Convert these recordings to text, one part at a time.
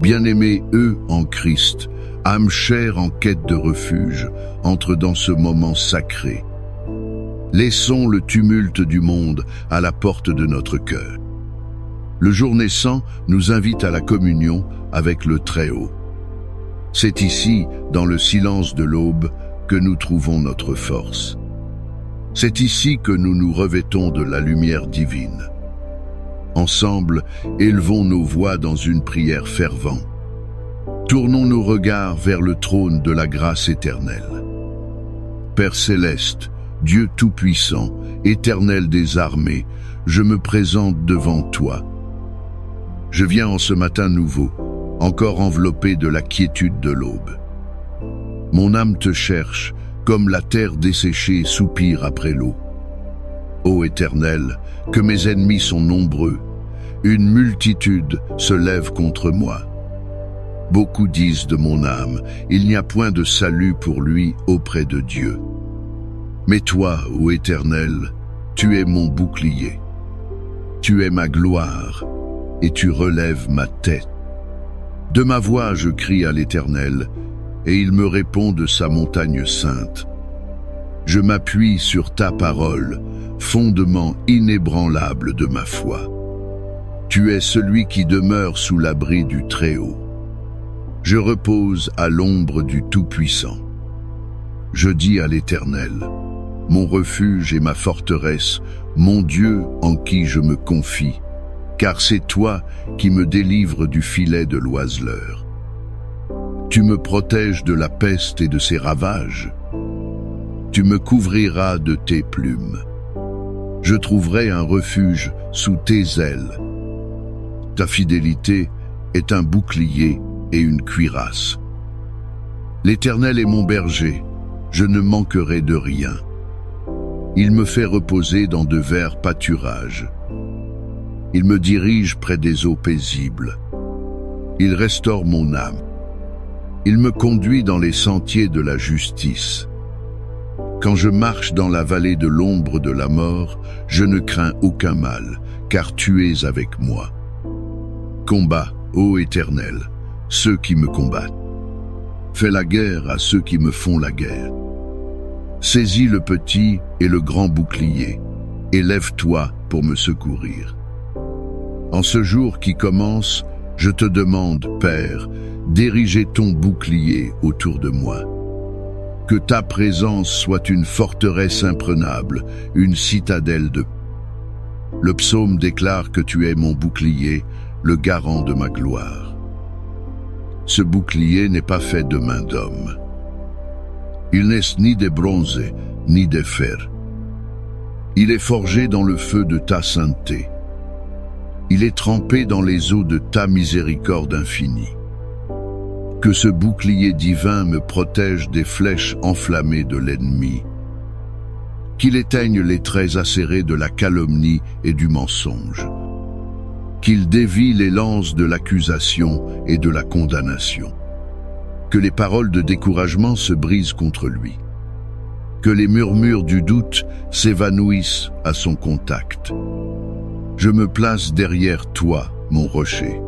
Bien-aimés, eux en Christ, âme chère en quête de refuge, entrent dans ce moment sacré. Laissons le tumulte du monde à la porte de notre cœur. Le jour naissant nous invite à la communion avec le Très-Haut. C'est ici, dans le silence de l'aube, que nous trouvons notre force. C'est ici que nous nous revêtons de la lumière divine. Ensemble, élevons nos voix dans une prière fervente. Tournons nos regards vers le trône de la grâce éternelle. Père céleste, Dieu tout-puissant, éternel des armées, je me présente devant toi. Je viens en ce matin nouveau, encore enveloppé de la quiétude de l'aube. Mon âme te cherche, comme la terre desséchée soupire après l'eau. Ô Éternel, que mes ennemis sont nombreux, une multitude se lève contre moi. Beaucoup disent de mon âme, il n'y a point de salut pour lui auprès de Dieu. Mais toi, ô Éternel, tu es mon bouclier. Tu es ma gloire, et tu relèves ma tête. De ma voix je crie à l'Éternel, et il me répond de sa montagne sainte. Je m'appuie sur ta parole, fondement inébranlable de ma foi. Tu es celui qui demeure sous l'abri du Très-Haut. Je repose à l'ombre du Tout-Puissant. Je dis à l'Éternel, mon refuge et ma forteresse, mon Dieu en qui je me confie, car c'est toi qui me délivres du filet de l'oiseleur. Tu me protèges de la peste et de ses ravages. Tu me couvriras de tes plumes. Je trouverai un refuge sous tes ailes. Ta fidélité est un bouclier et une cuirasse. L'Éternel est mon berger, je ne manquerai de rien. Il me fait reposer dans de verts pâturages. Il me dirige près des eaux paisibles. Il restaure mon âme. Il me conduit dans les sentiers de la justice. Quand je marche dans la vallée de l'ombre de la mort, je ne crains aucun mal, car tu es avec moi. Combat, ô Éternel, ceux qui me combattent. Fais la guerre à ceux qui me font la guerre. Saisis le petit et le grand bouclier, et lève-toi pour me secourir. En ce jour qui commence, je te demande, Père, d'ériger ton bouclier autour de moi. Que ta présence soit une forteresse imprenable, une citadelle de... Le psaume déclare que tu es mon bouclier, le garant de ma gloire. Ce bouclier n'est pas fait de main d'homme. Il n'est ni de bronze, ni de fer. Il est forgé dans le feu de ta sainteté. Il est trempé dans les eaux de ta miséricorde infinie. Que ce bouclier divin me protège des flèches enflammées de l'ennemi. Qu'il éteigne les traits acérés de la calomnie et du mensonge. Qu'il dévie les lances de l'accusation et de la condamnation. Que les paroles de découragement se brisent contre lui. Que les murmures du doute s'évanouissent à son contact. Je me place derrière toi, mon rocher.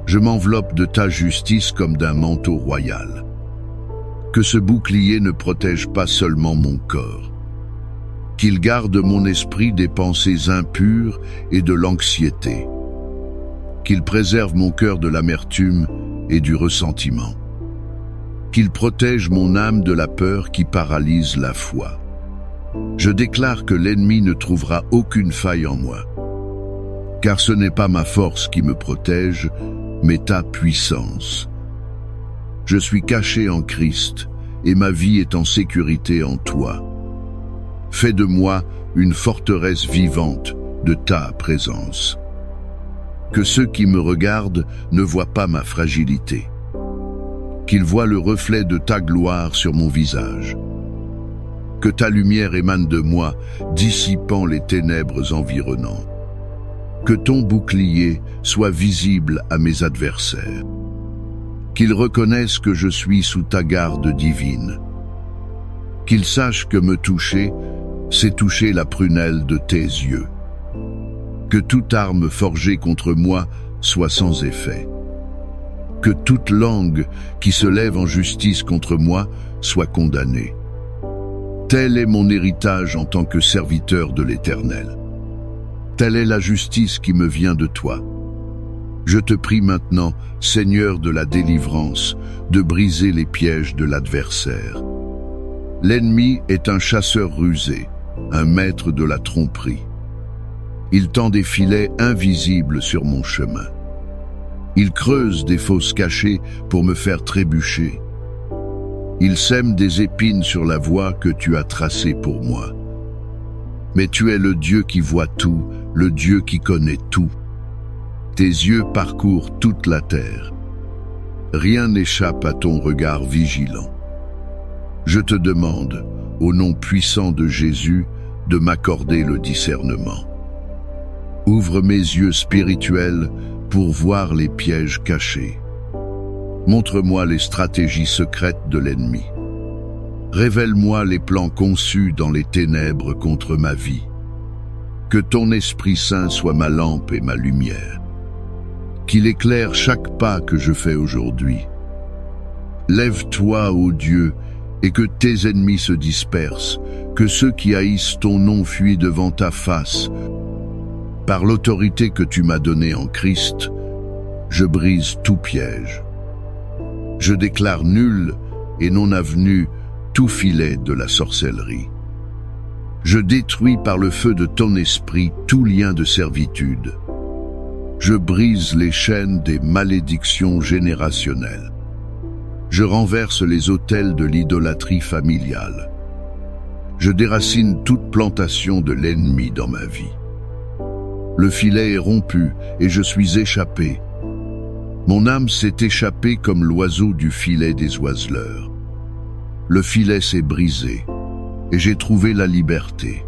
Je m'enveloppe de ta justice comme d'un manteau royal. Que ce bouclier ne protège pas seulement mon corps. Qu'il garde mon esprit des pensées impures et de l'anxiété. Qu'il préserve mon cœur de l'amertume et du ressentiment. Qu'il protège mon âme de la peur qui paralyse la foi. Je déclare que l'ennemi ne trouvera aucune faille en moi. Car ce n'est pas ma force qui me protège, mais ta puissance. Je suis caché en Christ, et ma vie est en sécurité en toi. Fais de moi une forteresse vivante de ta présence. Que ceux qui me regardent ne voient pas ma fragilité. Qu'ils voient le reflet de ta gloire sur mon visage. Que ta lumière émane de moi, dissipant les ténèbres environnantes. Que ton bouclier soit visible à mes adversaires. Qu'ils reconnaissent que je suis sous ta garde divine. Qu'ils sachent que me toucher, c'est toucher la prunelle de tes yeux. Que toute arme forgée contre moi soit sans effet. Que toute langue qui se lève en justice contre moi soit condamnée. Tel est mon héritage en tant que serviteur de l'Éternel. Telle est la justice qui me vient de toi. Je te prie maintenant, Seigneur de la délivrance, de briser les pièges de l'adversaire. L'ennemi est un chasseur rusé, un maître de la tromperie. Il tend des filets invisibles sur mon chemin. Il creuse des fosses cachées pour me faire trébucher. Il sème des épines sur la voie que tu as tracée pour moi. Mais tu es le Dieu qui voit tout, le Dieu qui connaît tout. Tes yeux parcourent toute la terre. Rien n'échappe à ton regard vigilant. Je te demande, au nom puissant de Jésus, de m'accorder le discernement. Ouvre mes yeux spirituels pour voir les pièges cachés. Montre-moi les stratégies secrètes de l'ennemi. Révèle-moi les plans conçus dans les ténèbres contre ma vie. Que ton Esprit Saint soit ma lampe et ma lumière. Qu'il éclaire chaque pas que je fais aujourd'hui. Lève-toi, ô Dieu, et que tes ennemis se dispersent, que ceux qui haïssent ton nom fuient devant ta face. Par l'autorité que tu m'as donnée en Christ, je brise tout piège. Je déclare nul et non avenu tout filet de la sorcellerie. Je détruis par le feu de ton esprit tout lien de servitude. Je brise les chaînes des malédictions générationnelles. Je renverse les autels de l'idolâtrie familiale. Je déracine toute plantation de l'ennemi dans ma vie. Le filet est rompu et je suis échappé. Mon âme s'est échappée comme l'oiseau du filet des oiseleurs. Le filet s'est brisé et j'ai trouvé la liberté.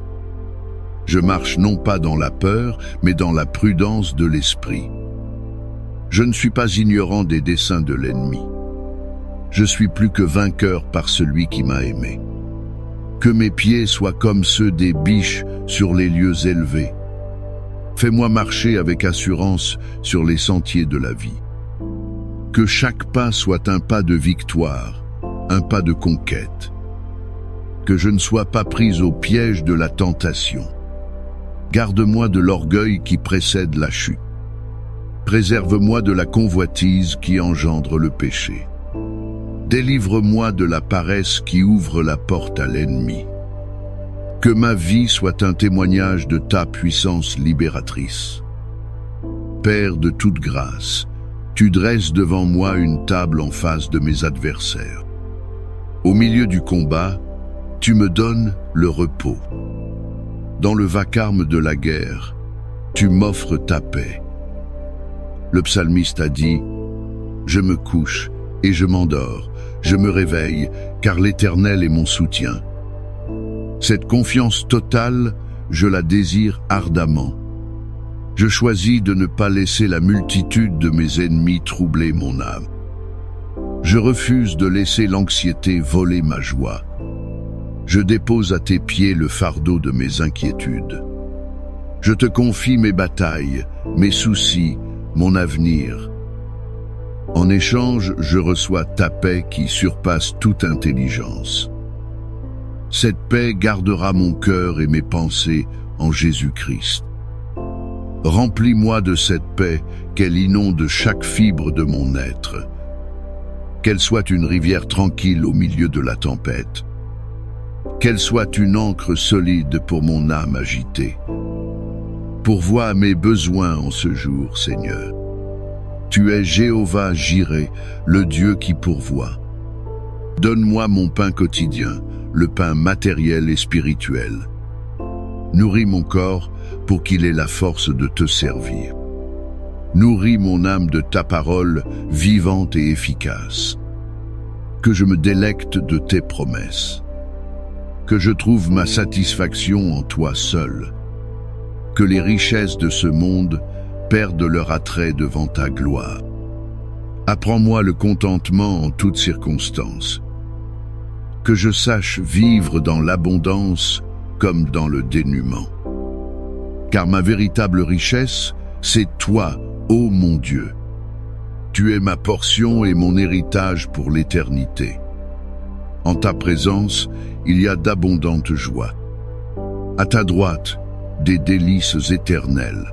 Je marche non pas dans la peur, mais dans la prudence de l'esprit. Je ne suis pas ignorant des desseins de l'ennemi. Je suis plus que vainqueur par celui qui m'a aimé. Que mes pieds soient comme ceux des biches sur les lieux élevés. Fais-moi marcher avec assurance sur les sentiers de la vie. Que chaque pas soit un pas de victoire, un pas de conquête. Que je ne sois pas pris au piège de la tentation. Garde-moi de l'orgueil qui précède la chute. Préserve-moi de la convoitise qui engendre le péché. Délivre-moi de la paresse qui ouvre la porte à l'ennemi. Que ma vie soit un témoignage de ta puissance libératrice. Père de toute grâce, tu dresses devant moi une table en face de mes adversaires. Au milieu du combat, tu me donnes le repos. Dans le vacarme de la guerre, tu m'offres ta paix. Le psalmiste a dit « Je me couche et je m'endors, je me réveille, car l'Éternel est mon soutien. » Cette confiance totale, je la désire ardemment. Je choisis de ne pas laisser la multitude de mes ennemis troubler mon âme. Je refuse de laisser l'anxiété voler ma joie. Je dépose à tes pieds le fardeau de mes inquiétudes. Je te confie mes batailles, mes soucis, mon avenir. En échange, je reçois ta paix qui surpasse toute intelligence. Cette paix gardera mon cœur et mes pensées en Jésus-Christ. Remplis-moi de cette paix, qu'elle inonde chaque fibre de mon être. Qu'elle soit une rivière tranquille au milieu de la tempête. Qu'elle soit une ancre solide pour mon âme agitée. Pourvois à mes besoins en ce jour, Seigneur. Tu es Jéhovah Jireh, le Dieu qui pourvoit. Donne-moi mon pain quotidien, le pain matériel et spirituel. Nourris mon corps pour qu'il ait la force de te servir. Nourris mon âme de ta parole vivante et efficace. Que je me délecte de tes promesses. Que je trouve ma satisfaction en toi seul. Que les richesses de ce monde perdent leur attrait devant ta gloire. Apprends-moi le contentement en toutes circonstances. Que je sache vivre dans l'abondance comme dans le dénuement. Car ma véritable richesse, c'est toi, ô mon Dieu. Tu es ma portion et mon héritage pour l'éternité. En ta présence, il y a d'abondantes joies. À ta droite, des délices éternelles.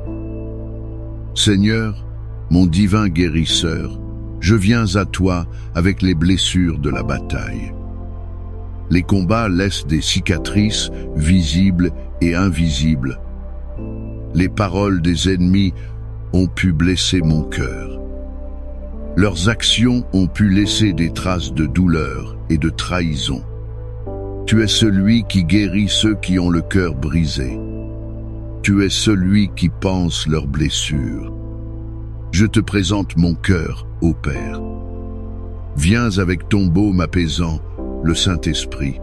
Seigneur, mon divin guérisseur, je viens à toi avec les blessures de la bataille. Les combats laissent des cicatrices visibles et invisibles. Les paroles des ennemis ont pu blesser mon cœur. Leurs actions ont pu laisser des traces de douleur et de trahison. Tu es celui qui guérit ceux qui ont le cœur brisé. Tu es celui qui panse leurs blessures. Je te présente mon cœur, ô Père. Viens avec ton baume apaisant, le Saint-Esprit.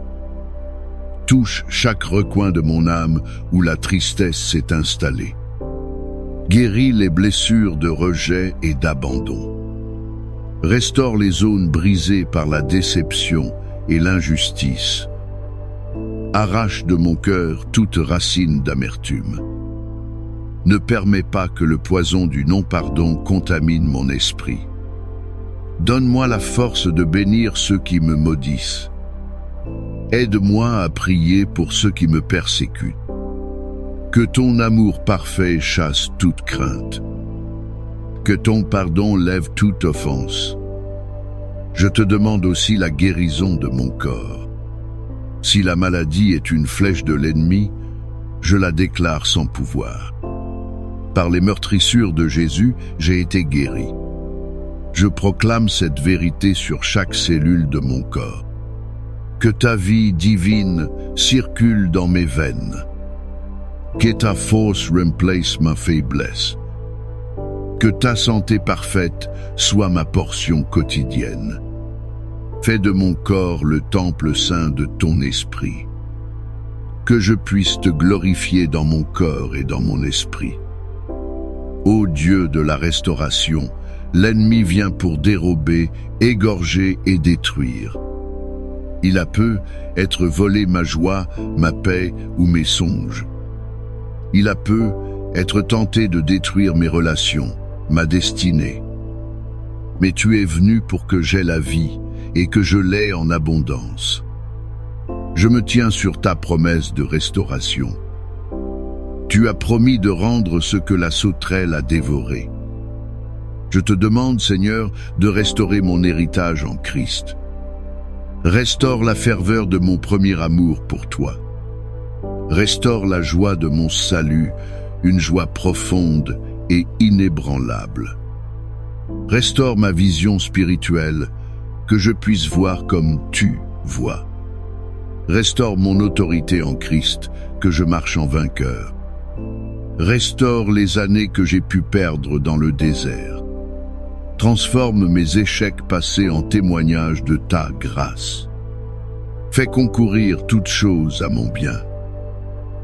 Touche chaque recoin de mon âme où la tristesse s'est installée. Guéris les blessures de rejet et d'abandon. Restaure les zones brisées par la déception et l'injustice. Arrache de mon cœur toute racine d'amertume. Ne permets pas que le poison du non-pardon contamine mon esprit. Donne-moi la force de bénir ceux qui me maudissent. Aide-moi à prier pour ceux qui me persécutent. Que ton amour parfait chasse toute crainte. Que ton pardon lève toute offense. Je te demande aussi la guérison de mon corps. Si la maladie est une flèche de l'ennemi, je la déclare sans pouvoir. Par les meurtrissures de Jésus, j'ai été guéri. Je proclame cette vérité sur chaque cellule de mon corps. Que ta vie divine circule dans mes veines. Que ta force remplace ma faiblesse. Que ta santé parfaite soit ma portion quotidienne. Fais de mon corps le temple saint de ton esprit. Que je puisse te glorifier dans mon corps et dans mon esprit. Ô Dieu de la restauration, l'ennemi vient pour dérober, égorger et détruire. Il a peu être volé ma joie, ma paix ou mes songes. Il a peu être tenté de détruire mes relations, ma destinée. Mais tu es venu pour que j'aie la vie et que je l'aie en abondance. Je me tiens sur ta promesse de restauration. Tu as promis de rendre ce que la sauterelle a dévoré. Je te demande, Seigneur, de restaurer mon héritage en Christ. Restaure la ferveur de mon premier amour pour toi. Restaure la joie de mon salut, une joie profonde et inébranlable. Restaure ma vision spirituelle, que je puisse voir comme tu vois. Restaure mon autorité en Christ, que je marche en vainqueur. Restaure les années que j'ai pu perdre dans le désert. Transforme mes échecs passés en témoignage de ta grâce. Fais concourir toutes choses à mon bien.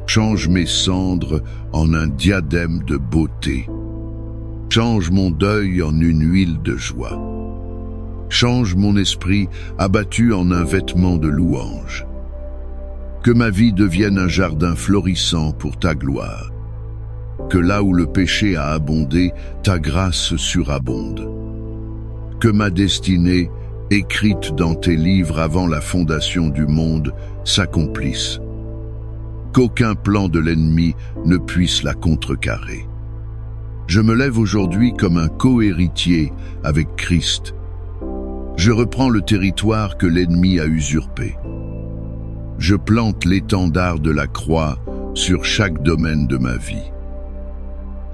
Change mes cendres en un diadème de beauté. Change mon deuil en une huile de joie. Change mon esprit abattu en un vêtement de louange. Que ma vie devienne un jardin florissant pour ta gloire. Que là où le péché a abondé, ta grâce surabonde. Que ma destinée, écrite dans tes livres avant la fondation du monde, s'accomplisse. Qu'aucun plan de l'ennemi ne puisse la contrecarrer. Je me lève aujourd'hui comme un co-héritier avec Christ. Je reprends le territoire que l'ennemi a usurpé. Je plante l'étendard de la croix sur chaque domaine de ma vie.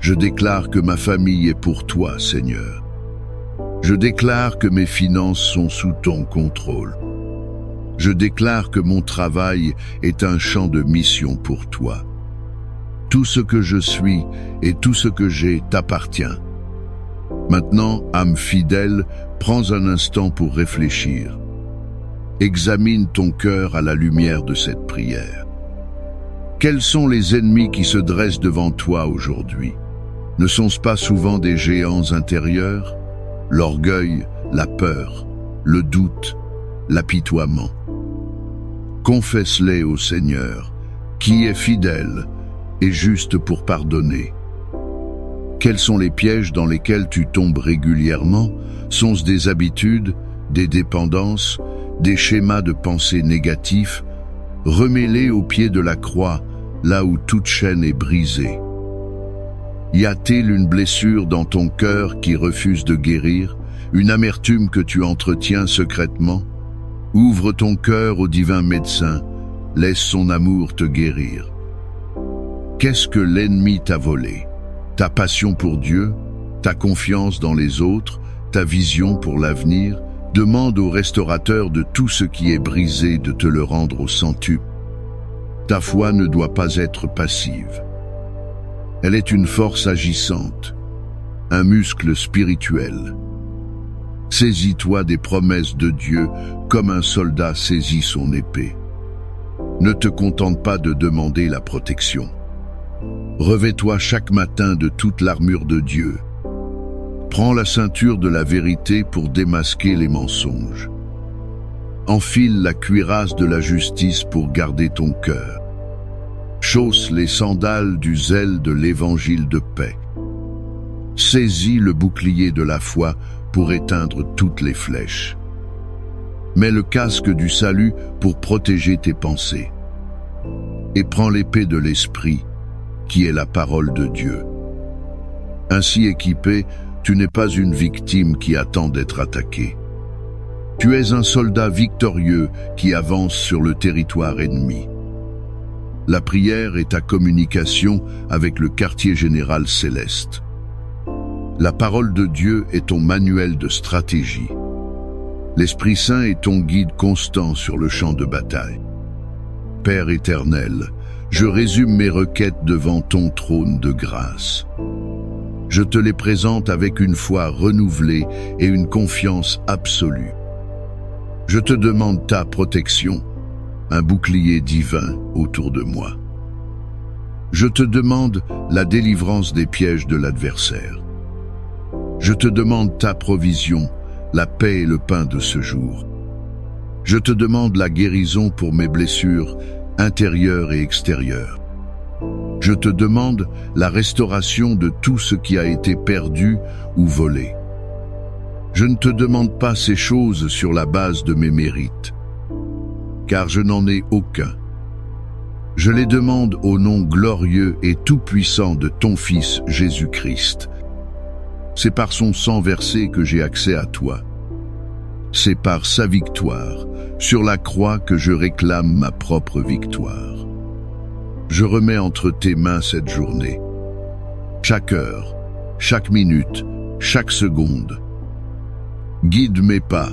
Je déclare que ma famille est pour toi, Seigneur. Je déclare que mes finances sont sous ton contrôle. Je déclare que mon travail est un champ de mission pour toi. Tout ce que je suis et tout ce que j'ai t'appartient. Maintenant, âme fidèle, prends un instant pour réfléchir. Examine ton cœur à la lumière de cette prière. Quels sont les ennemis qui se dressent devant toi aujourd'hui? Ne sont-ce pas souvent des géants intérieurs? L'orgueil, la peur, le doute, l'apitoiement. Confesse-les au Seigneur, qui est fidèle et juste pour pardonner. Quels sont les pièges dans lesquels tu tombes régulièrement? Sont-ce des habitudes, des dépendances, des schémas de pensée négatifs? Remets-les au pied de la croix, là où toute chaîne est brisée. Y a-t-il une blessure dans ton cœur qui refuse de guérir, une amertume que tu entretiens secrètement? Ouvre ton cœur au divin médecin, laisse son amour te guérir. Qu'est-ce que l'ennemi t'a volé? Ta passion pour Dieu, ta confiance dans les autres, ta vision pour l'avenir? Demande au restaurateur de tout ce qui est brisé de te le rendre au centuple. Ta foi ne doit pas être passive. Elle est une force agissante, un muscle spirituel. Saisis-toi des promesses de Dieu comme un soldat saisit son épée. Ne te contente pas de demander la protection. Revêt-toi chaque matin de toute l'armure de Dieu. Prends la ceinture de la vérité pour démasquer les mensonges. Enfile la cuirasse de la justice pour garder ton cœur. Chausse les sandales du zèle de l'évangile de paix. Saisis le bouclier de la foi pour éteindre toutes les flèches. Mets le casque du salut pour protéger tes pensées. Et prends l'épée de l'esprit, qui est la parole de Dieu. Ainsi équipé, tu n'es pas une victime qui attend d'être attaquée. Tu es un soldat victorieux qui avance sur le territoire ennemi. La prière est ta communication avec le quartier général céleste. La parole de Dieu est ton manuel de stratégie. L'Esprit Saint est ton guide constant sur le champ de bataille. Père éternel, je résume mes requêtes devant ton trône de grâce. Je te les présente avec une foi renouvelée et une confiance absolue. Je te demande ta protection, un bouclier divin autour de moi. Je te demande la délivrance des pièges de l'adversaire. Je te demande ta provision, la paix et le pain de ce jour. Je te demande la guérison pour mes blessures intérieures et extérieures. Je te demande la restauration de tout ce qui a été perdu ou volé. Je ne te demande pas ces choses sur la base de mes mérites, car je n'en ai aucun. Je les demande au nom glorieux et tout-puissant de ton Fils Jésus-Christ. C'est par son sang versé que j'ai accès à toi. C'est par sa victoire sur la croix que je réclame ma propre victoire. Je remets entre tes mains cette journée. Chaque heure, chaque minute, chaque seconde. Guide mes pas,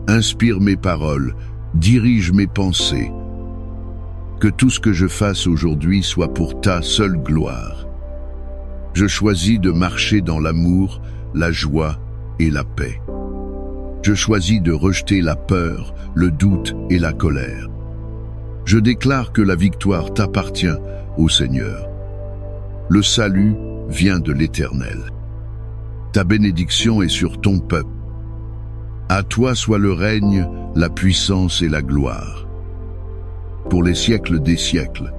inspire mes paroles, dirige mes pensées. Que tout ce que je fasse aujourd'hui soit pour ta seule gloire. Je choisis de marcher dans l'amour, la joie et la paix. Je choisis de rejeter la peur, le doute et la colère. Je déclare que la victoire t'appartient, ô Seigneur. Le salut vient de l'Éternel. Ta bénédiction est sur ton peuple. À toi soit le règne, la puissance et la gloire. Pour les siècles des siècles.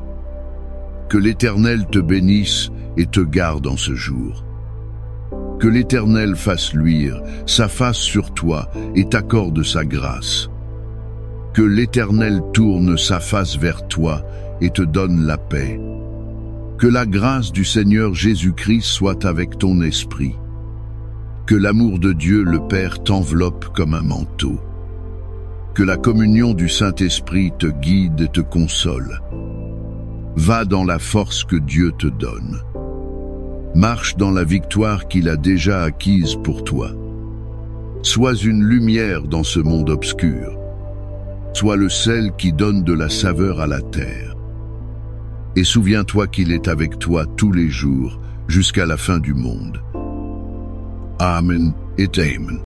Que l'Éternel te bénisse et te garde en ce jour. Que l'Éternel fasse luire sa face sur toi et t'accorde sa grâce. Que l'Éternel tourne sa face vers toi et te donne la paix. Que la grâce du Seigneur Jésus-Christ soit avec ton esprit. Que l'amour de Dieu le Père t'enveloppe comme un manteau. Que la communion du Saint-Esprit te guide et te console. Va dans la force que Dieu te donne. Marche dans la victoire qu'il a déjà acquise pour toi. Sois une lumière dans ce monde obscur. Sois le sel qui donne de la saveur à la terre. Et souviens-toi qu'il est avec toi tous les jours, jusqu'à la fin du monde. Amen et Amen.